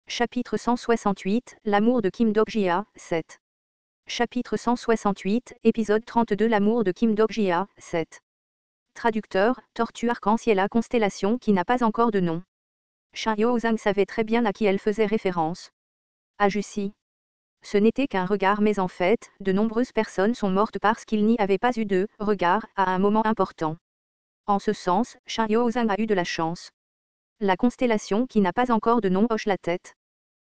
Chapitre 168, L'amour de Kim Dok-jia, 7. Chapitre 168, épisode 32 L'amour de Kim Dok-jia, 7. Traducteur, tortue arc-en-ciel à constellation qui n'a pas encore de nom. Shin Yo-zang savait très bien à qui elle faisait référence. À Jussi. Ce n'était qu'un regard, mais en fait, de nombreuses personnes sont mortes parce qu'il n'y avait pas eu de regard à un moment important. En ce sens, Shin Yo-zang a eu de la chance. La constellation qui n'a pas encore de nom hoche la tête.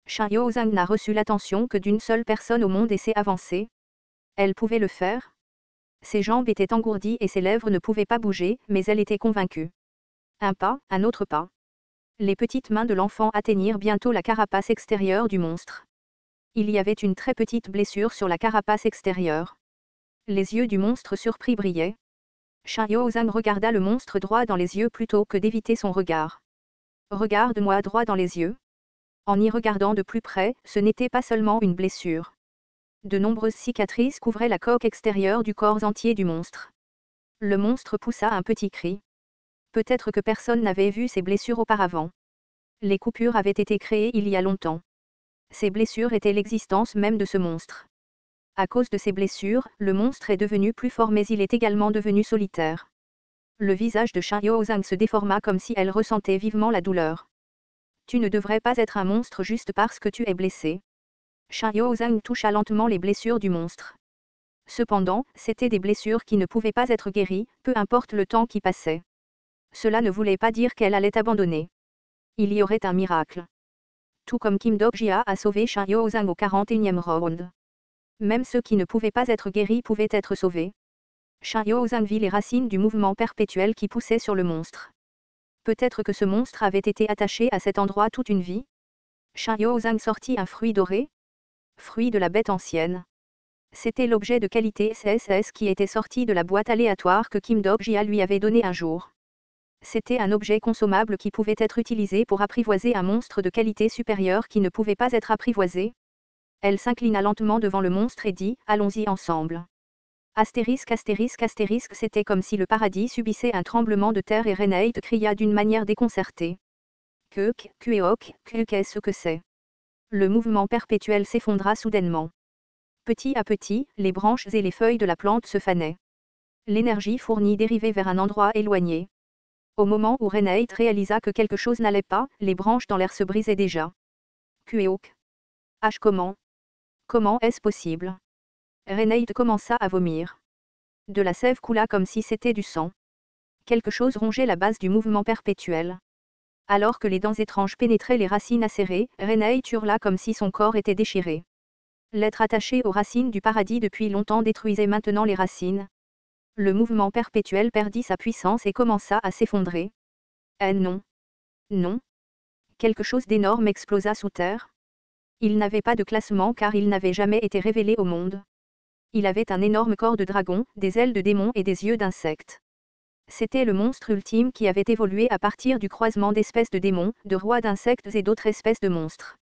Shin Yo-zang n'a reçu l'attention que d'une seule personne au monde et s'est avancée. Elle pouvait le faire. Ses jambes étaient engourdies et ses lèvres ne pouvaient pas bouger, mais elle était convaincue. Un pas, un autre pas. Les petites mains de l'enfant atteignirent bientôt la carapace extérieure du monstre. Il y avait une très petite blessure sur la carapace extérieure. Les yeux du monstre surpris brillaient. Shin Yo-zang regarda le monstre droit dans les yeux plutôt que d'éviter son regard. « Regarde-moi droit dans les yeux. » En y regardant de plus près, ce n'était pas seulement une blessure. De nombreuses cicatrices couvraient la coque extérieure du corps entier du monstre. Le monstre poussa un petit cri. Peut-être que personne n'avait vu ces blessures auparavant. Les coupures avaient été créées il y a longtemps. Ces blessures étaient l'existence même de ce monstre. À cause de ces blessures, le monstre est devenu plus fort mais il est également devenu solitaire. Le visage de Shin Yo-zang se déforma comme si elle ressentait vivement la douleur. Tu ne devrais pas être un monstre juste parce que tu es blessé. Shin Yo-zang toucha lentement les blessures du monstre. Cependant, c'étaient des blessures qui ne pouvaient pas être guéries, peu importe le temps qui passait. Cela ne voulait pas dire qu'elle allait abandonner. Il y aurait un miracle. Tout comme Kim Dok-jia a sauvé Shin Yo-zang au 41e round. Même ceux qui ne pouvaient pas être guéris pouvaient être sauvés. Shin Yo-zang vit les racines du mouvement perpétuel qui poussait sur le monstre. Peut-être que ce monstre avait été attaché à cet endroit toute une vie. Shin Yo-zang sortit un fruit doré. Fruit de la bête ancienne. C'était l'objet de qualité SSS qui était sorti de la boîte aléatoire que Kim Dok-jia lui avait donné un jour. C'était un objet consommable qui pouvait être utilisé pour apprivoiser un monstre de qualité supérieure qui ne pouvait pas être apprivoisé. Elle s'inclina lentement devant le monstre et dit « Allons-y ensemble ». Astérisque astérisque astérisque c'était comme si le paradis subissait un tremblement de terre et Renaid cria d'une manière déconcertée. « Keuk, kueok, qu'est-ce que c'est ?» Le mouvement perpétuel s'effondra soudainement. Petit à petit, les branches et les feuilles de la plante se fanaient. L'énergie fournie dérivait vers un endroit éloigné. Au moment où Renaid réalisa que quelque chose n'allait pas, les branches dans l'air se brisaient déjà. Kueok. H comment est-ce possible? Renaid commença à vomir. De la sève coula comme si c'était du sang. Quelque chose rongeait la base du mouvement perpétuel. Alors que les dents étranges pénétraient les racines acérées, Renaid hurla comme si son corps était déchiré. L'être attaché aux racines du paradis depuis longtemps détruisait maintenant les racines. Le mouvement perpétuel perdit sa puissance et commença à s'effondrer. Non. Non. Quelque chose d'énorme explosa sous terre. Il n'avait pas de classement car il n'avait jamais été révélé au monde. Il avait un énorme corps de dragon, des ailes de démon et des yeux d'insecte. C'était le monstre ultime qui avait évolué à partir du croisement d'espèces de démons, de rois d'insectes et d'autres espèces de monstres.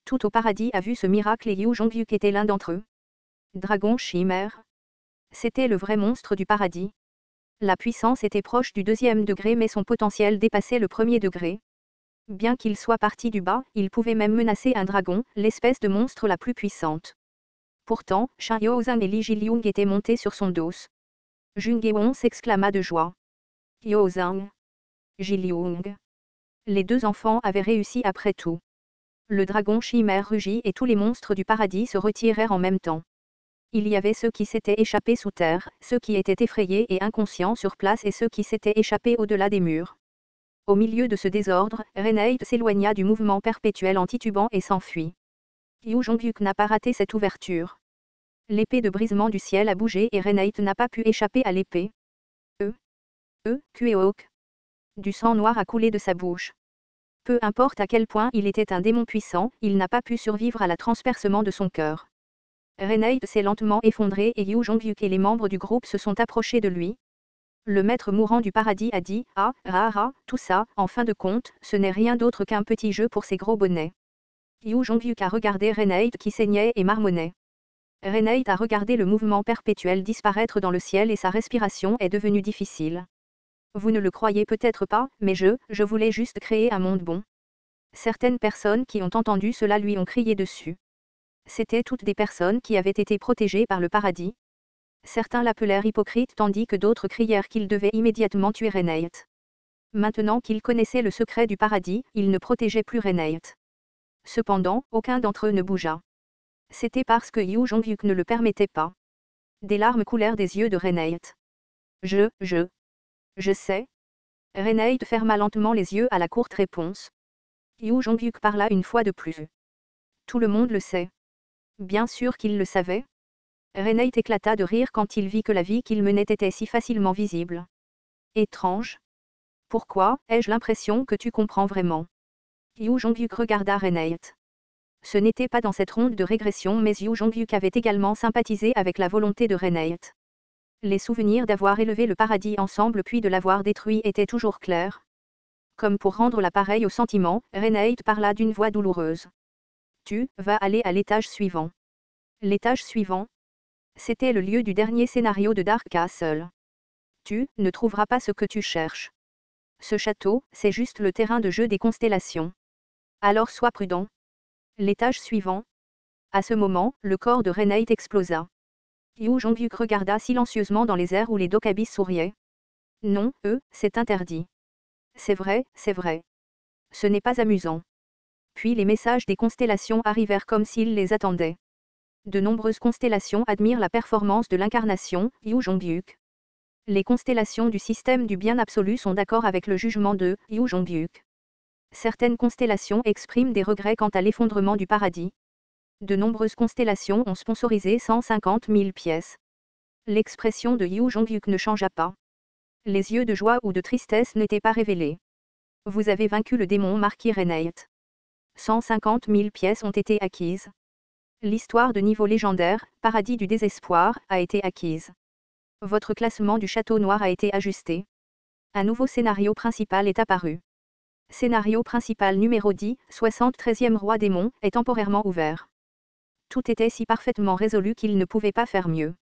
Tout au paradis a vu ce miracle et Yu Jongyuk était l'un d'entre eux. Dragon chimère. C'était le vrai monstre du paradis. La puissance était proche du 2e degré mais son potentiel dépassait le 1er degré. Bien qu'il soit parti du bas, il pouvait même menacer un dragon, l'espèce de monstre la plus puissante. Pourtant, Shin Yo-zang et Lee Ji-lyung étaient montés sur son dos. Jung-hae-won s'exclama de joie. Yo-zang. Ji-lyung. Les deux enfants avaient réussi après tout. Le dragon chimère rugit et tous les monstres du paradis se retirèrent en même temps. Il y avait ceux qui s'étaient échappés sous terre, ceux qui étaient effrayés et inconscients sur place et ceux qui s'étaient échappés au-delà des murs. Au milieu de ce désordre, Renaid s'éloigna du mouvement perpétuel en titubant et s'enfuit. Yu Jongyuk n'a pas raté cette ouverture. L'épée de brisement du ciel a bougé et Renaid n'a pas pu échapper à l'épée. Kueok. Du sang noir a coulé de sa bouche. Peu importe à quel point il était un démon puissant, il n'a pas pu survivre à la transpercement de son cœur. Renaid s'est lentement effondré et Yu Jongyuk et les membres du groupe se sont approchés de lui. Le maître mourant du paradis a dit « Ah, tout ça, en fin de compte, ce n'est rien d'autre qu'un petit jeu pour ces gros bonnets. » Yu Jongyuk a regardé Renaid qui saignait et marmonnait. Renaid a regardé le mouvement perpétuel disparaître dans le ciel et sa respiration est devenue difficile. Vous ne le croyez peut-être pas, mais je voulais juste créer un monde bon. Certaines personnes qui ont entendu cela lui ont crié dessus. C'étaient toutes des personnes qui avaient été protégées par le paradis. Certains l'appelèrent hypocrite tandis que d'autres crièrent qu'il devait immédiatement tuer Renaït. Maintenant qu'il connaissait le secret du paradis, il ne protégeait plus Renaït. Cependant, aucun d'entre eux ne bougea. C'était parce que Yu Jongyuk ne le permettait pas. Des larmes coulèrent des yeux de Renaït. Je sais. Renaït ferma lentement les yeux à la courte réponse. Yu Jongyuk parla une fois de plus. Tout le monde le sait. Bien sûr qu'il le savait. Renaït éclata de rire quand il vit que la vie qu'il menait était si facilement visible. Étrange. Pourquoi, ai-je l'impression que tu comprends vraiment? Yu Jongyuk regarda Renaït. Ce n'était pas dans cette ronde de régression mais Yu Jongyuk avait également sympathisé avec la volonté de Renaït. Les souvenirs d'avoir élevé le paradis ensemble puis de l'avoir détruit étaient toujours clairs. Comme pour rendre l'appareil au sentiment, Renaït parla d'une voix douloureuse. Tu vas aller à l'étage suivant. L'étage suivant? C'était le lieu du dernier scénario de Dark Castle. Tu ne trouveras pas ce que tu cherches. Ce château, c'est juste le terrain de jeu des constellations. Alors sois prudent. L'étage suivant. À ce moment, le corps de Renaït explosa. Yu Jongyuk regarda silencieusement dans les airs où les Dokabis souriaient. Non, c'est interdit. C'est vrai, c'est vrai. Ce n'est pas amusant. Puis les messages des constellations arrivèrent comme s'ils les attendaient. De nombreuses constellations admirent la performance de l'incarnation, Yu Jongyuk. Les constellations du système du bien absolu sont d'accord avec le jugement de Yu Jongyuk. Certaines constellations expriment des regrets quant à l'effondrement du paradis. De nombreuses constellations ont sponsorisé 150 000 pièces. L'expression de Yu Jongyuk ne changea pas. Les yeux de joie ou de tristesse n'étaient pas révélés. Vous avez vaincu le démon marquis Renaït. 150 000 pièces ont été acquises. L'histoire de niveau légendaire, Paradis du désespoir, a été acquise. Votre classement du château noir a été ajusté. Un nouveau scénario principal est apparu. Scénario principal numéro 10, 73e roi démon, est temporairement ouvert. Tout était si parfaitement résolu qu'il ne pouvait pas faire mieux.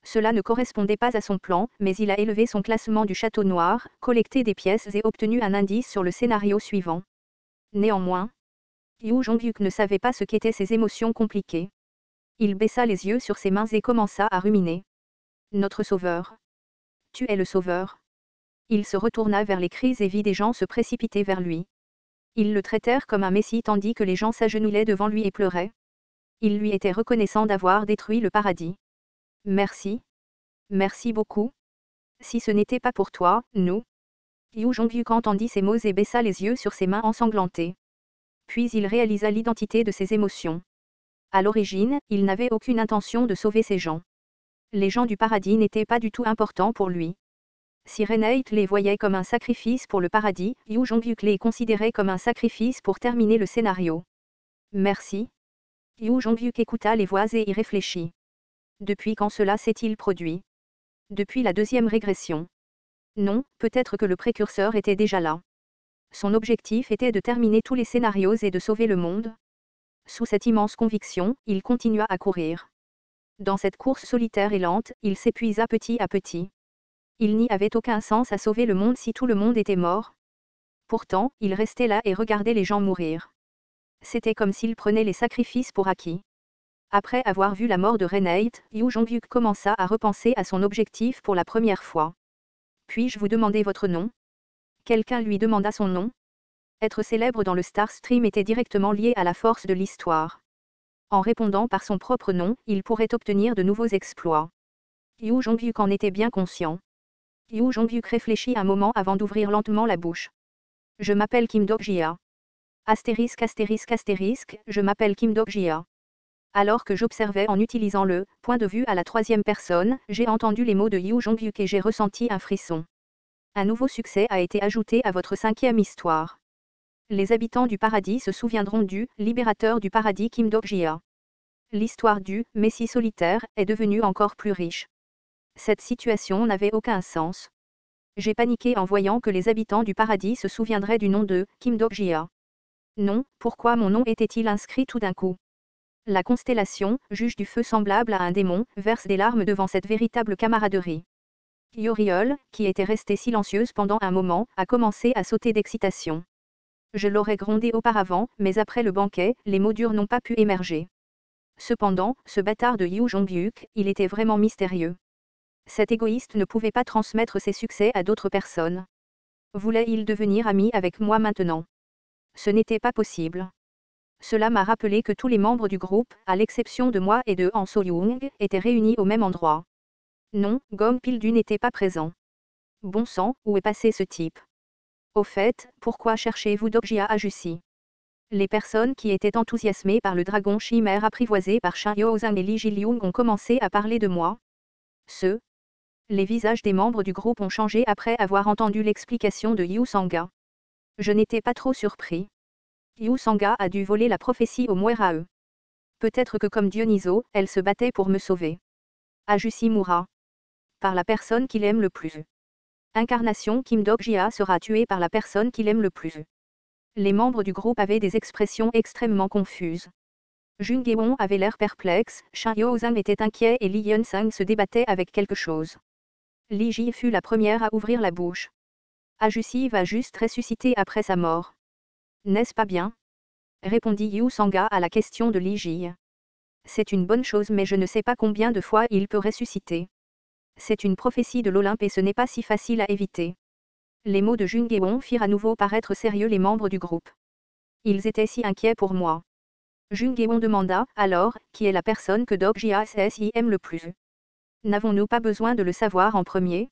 Cela ne correspondait pas à son plan, mais il a élevé son classement du château noir, collecté des pièces et obtenu un indice sur le scénario suivant. Néanmoins, Yu Jongyuk ne savait pas ce qu'étaient ces émotions compliquées. Il baissa les yeux sur ses mains et commença à ruminer. Notre sauveur. Tu es le sauveur. Il se retourna vers les cris et vit des gens se précipiter vers lui. Ils le traitèrent comme un messie tandis que les gens s'agenouillaient devant lui et pleuraient. Il lui était reconnaissant d'avoir détruit le paradis. Merci. Merci beaucoup. Si ce n'était pas pour toi, nous. Yu Jongyuk entendit ces mots et baissa les yeux sur ses mains ensanglantées. Puis il réalisa l'identité de ses émotions. À l'origine, il n'avait aucune intention de sauver ces gens. Les gens du paradis n'étaient pas du tout importants pour lui. Si Renaït les voyait comme un sacrifice pour le paradis, Yu Jongyuk les considérait comme un sacrifice pour terminer le scénario. Merci. Yu Jongyuk écouta les voix et y réfléchit. Depuis quand cela s'est-il produit? Depuis la deuxième régression. Non, peut-être que le précurseur était déjà là. Son objectif était de terminer tous les scénarios et de sauver le monde. Sous cette immense conviction, il continua à courir. Dans cette course solitaire et lente, il s'épuisa petit à petit. Il n'y avait aucun sens à sauver le monde si tout le monde était mort. Pourtant, il restait là et regardait les gens mourir. C'était comme s'il prenait les sacrifices pour acquis. Après avoir vu la mort de Renaït, Yu Jongyuk commença à repenser à son objectif pour la première fois. Puis-je vous demander votre nom? Quelqu'un lui demanda son nom. Être célèbre dans le Star Stream était directement lié à la force de l'histoire. En répondant par son propre nom, il pourrait obtenir de nouveaux exploits. Yu Jongyuk en était bien conscient. Yu Jongyuk réfléchit un moment avant d'ouvrir lentement la bouche. Je m'appelle Kim Dok-jia. Astérisque astérisque astérisque, je m'appelle Kim Dok-jia. Alors que j'observais en utilisant le point de vue à la troisième personne, j'ai entendu les mots de Yu Jongyuk et j'ai ressenti un frisson. Un nouveau succès a été ajouté à votre cinquième histoire. Les habitants du paradis se souviendront du libérateur du paradis Kim Dok-jia. L'histoire du Messie solitaire est devenue encore plus riche. Cette situation n'avait aucun sens. J'ai paniqué en voyant que les habitants du paradis se souviendraient du nom de Kim Dok-jia. Non, pourquoi mon nom était-il inscrit tout d'un coup? La constellation, juge du feu semblable à un démon, verse des larmes devant cette véritable camaraderie. Yoriol, qui était restée silencieuse pendant un moment, a commencé à sauter d'excitation. Je l'aurais grondé auparavant, mais après le banquet, les mots durs n'ont pas pu émerger. Cependant, ce bâtard de Yu Jongbyuk, il était vraiment mystérieux. Cet égoïste ne pouvait pas transmettre ses succès à d'autres personnes. Voulait-il devenir ami avec moi maintenant? Ce n'était pas possible. Cela m'a rappelé que tous les membres du groupe, à l'exception de moi et de Han So-young, étaient réunis au même endroit. Non, Gom Pil-du n'était pas présent. Bon sang, où est passé ce type? Au fait, pourquoi cherchez-vous Dokjia à Jussi? Les personnes qui étaient enthousiasmées par le dragon chimère apprivoisé par Shin Yo-zang et Lee Ji-lyung ont commencé à parler de moi. Les visages des membres du groupe ont changé après avoir entendu l'explication de Yu Sanga. Je n'étais pas trop surpris. Yu Sanga a dû voler la prophétie au Muerae. Peut-être que comme Dionyso, elle se battait pour me sauver. Ajusi mourra. Par la personne qu'il aime le plus. Incarnation Kim Dok-jia sera tué par la personne qu'il aime le plus. Les membres du groupe avaient des expressions extrêmement confuses. Jung Gae-won avait l'air perplexe, Shin Yo-zang était inquiet et Lee Yeon-sang se débattait avec quelque chose. Lee Ji fut la première à ouvrir la bouche. Ajusi va juste ressusciter après sa mort. N'est-ce pas bien? Répondit Yu Sanga à la question de Lee Ji. C'est une bonne chose mais je ne sais pas combien de fois il peut ressusciter. C'est une prophétie de l'Olympe et ce n'est pas si facile à éviter. Les mots de Jung Gae-won firent à nouveau paraître sérieux les membres du groupe. Ils étaient si inquiets pour moi. Jung Gae-won demanda, alors, qui est la personne que Dok-jia aime le plus? N'avons-nous pas besoin de le savoir en premier?